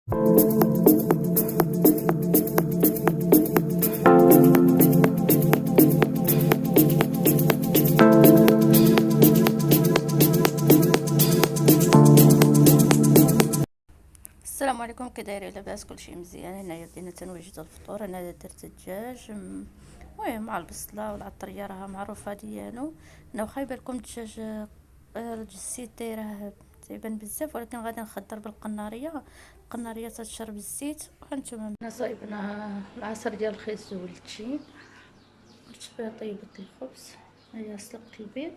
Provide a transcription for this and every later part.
السلام عليكم، كي دايرين؟ لاباس؟ كلشي مزيان. هنايا بدينا تنوجد الفطور. انا درت الدجاج المهم مع البصله والعطريه راها معروفه ديالو. انا واخا يبان لكم الدجاج الزيت دايره تيبان بزاف، ولكن غادي نخدر بالقناريه. القناريه تتشرب الزيت. وهانتوما انا صايبنا العصير ديال الخيز والتشين، درت فيها طيبت الخبز. هيا سلقت البيض.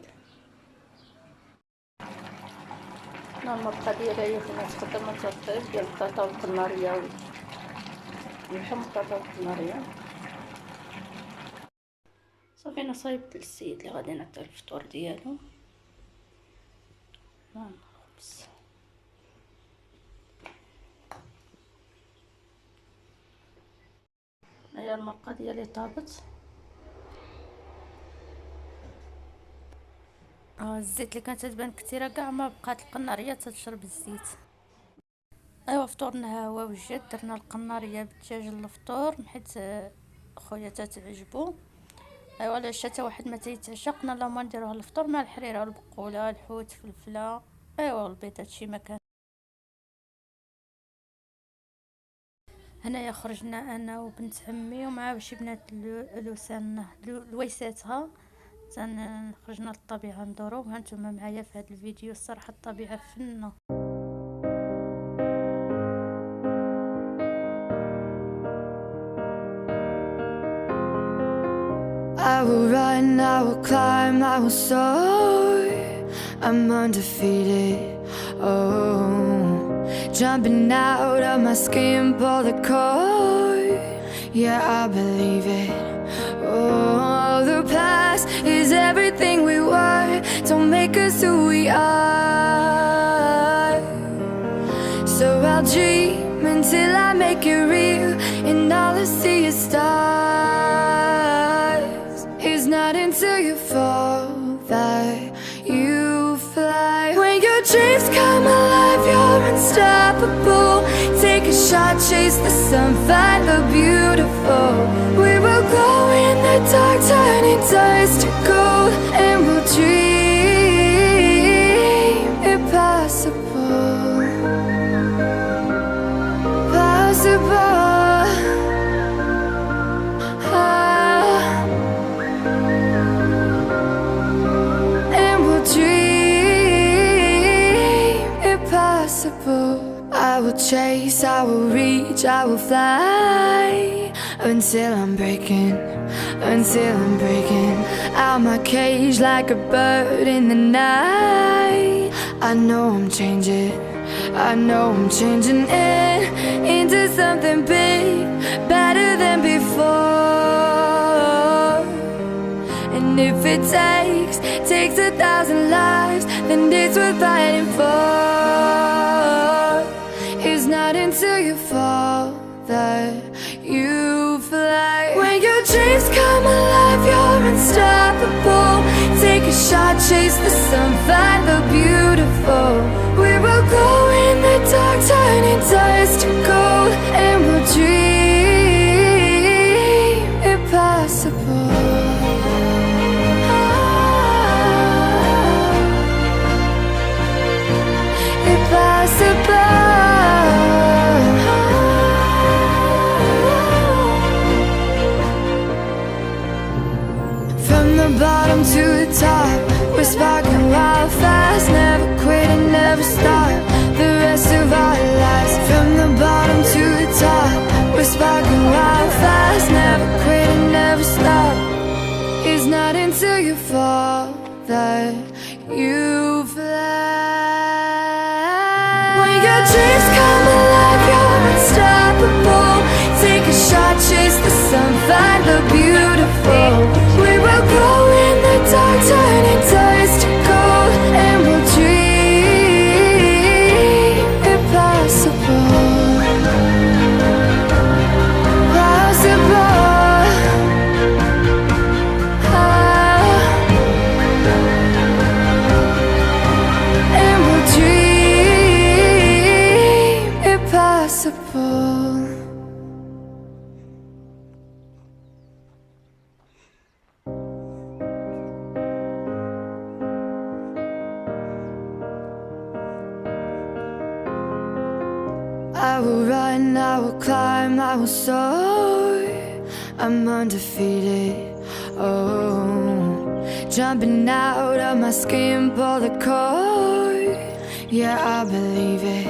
المرقه ديالها هي فين تقدر ما تطيب ديال البطاطا والقناريه واللحم البطاطا والقناريه. صافي انا صايبت للسيد اللي غادي نعطيه الفطور ديالو. الخبز هي المرقه ديالي طابت. الزيت اللي كانت تبان كثيره كاع ما بقات القناريه تشرب الزيت. ايوا فطورنا هو وجد. درنا القناريه بالدجاج للفطور حيت خويا تتعجبو. ايوا العشاء حتى واحد ما تيتعشى، قلنا اللهم نديروها للفطور مع الحريره والبقوله الحوت فلفله ايوا البيض هادشي ما كان. هنايا خرجنا انا وبنت عمي ومع شي بنات لوسان لويساتها خرجنا للطبيعه ندورو. هانتوما معايا في هذا الفيديو. الصراحه الطبيعه فنه. I will run, I will climb, I will soar. I'm undefeated. Oh, jumping out of my skin, pull the cord. Yeah, I believe it. Oh, the past is everything we were. Don't make us who we are. So I'll dream until I make it real, and all I see is stars. It's not until you fall that you fly. When your dreams come alive, you're unstoppable. Take a shot, chase the sun, find the beautiful. We will glow in the dark, turning dust to gold, and we'll dream impossible. Possible. I will chase, I will reach, I will fly until I'm breaking out my cage like a bird in the night. I know I'm changing into something big, better than before. And if it takes 1,000 lives, then it's worth fighting for. It's not until you fall that you fly. When your dreams come alive, you're unstoppable. Take a shot, chase the sun, find the beautiful. We will go in the dark, turning dust to gold, and we'll dream impossible. Impossible. Bottom to the top, we're sparking wild fast. Never quit and never stop the rest of our lives. From the bottom impossible. I will run, I will climb, I will soar. I'm undefeated, oh. Jumping out of my skin, pull the cord. Yeah, I believe it.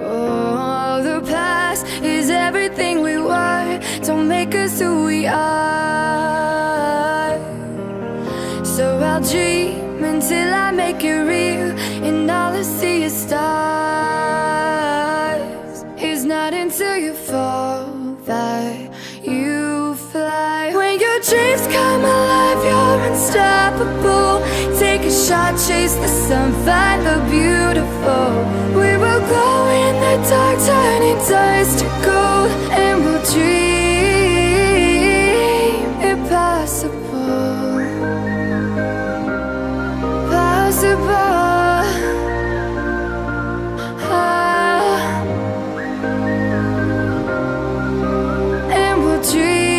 Oh, the past is everything we were. Don't make us who we are. So I'll dream until I make it real, and all I see is stars. It's not until you fall that you fly. When your dreams come alive, you're unstoppable. Take a shot, chase the sun, find the beautiful. We will glow in the dark, turning dust to gold, and we'll dream impossible. Possible. And we'll dream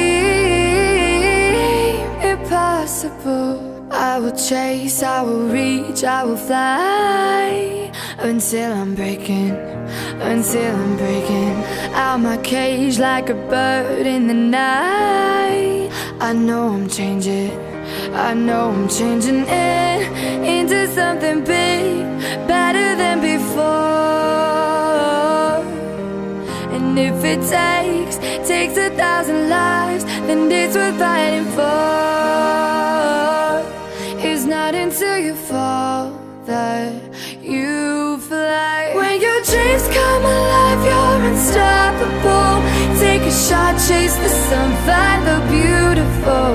impossible. I will chase, I will reach, I will fly until I'm breaking out my cage like a bird in the night. I know I'm changing into something big, better than before. And if it takes 1,000 lives, then it's worth fighting for. It's not until you fall that you fly. When your dreams come alive, you're unstoppable. Take a shot, chase the sun, find the beautiful.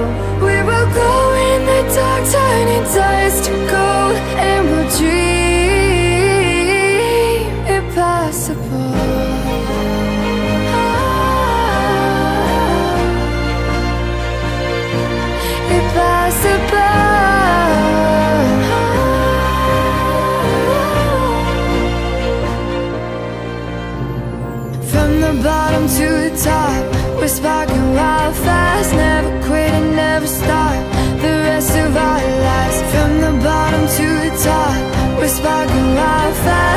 We will go in the dark, turning dust to gold, and we'll dream impossible. Impossible. From the bottom to the top, we're sparking wild fast. Never quit and never stop the rest of our lives. From the bottom to the top, we're sparking wild fast.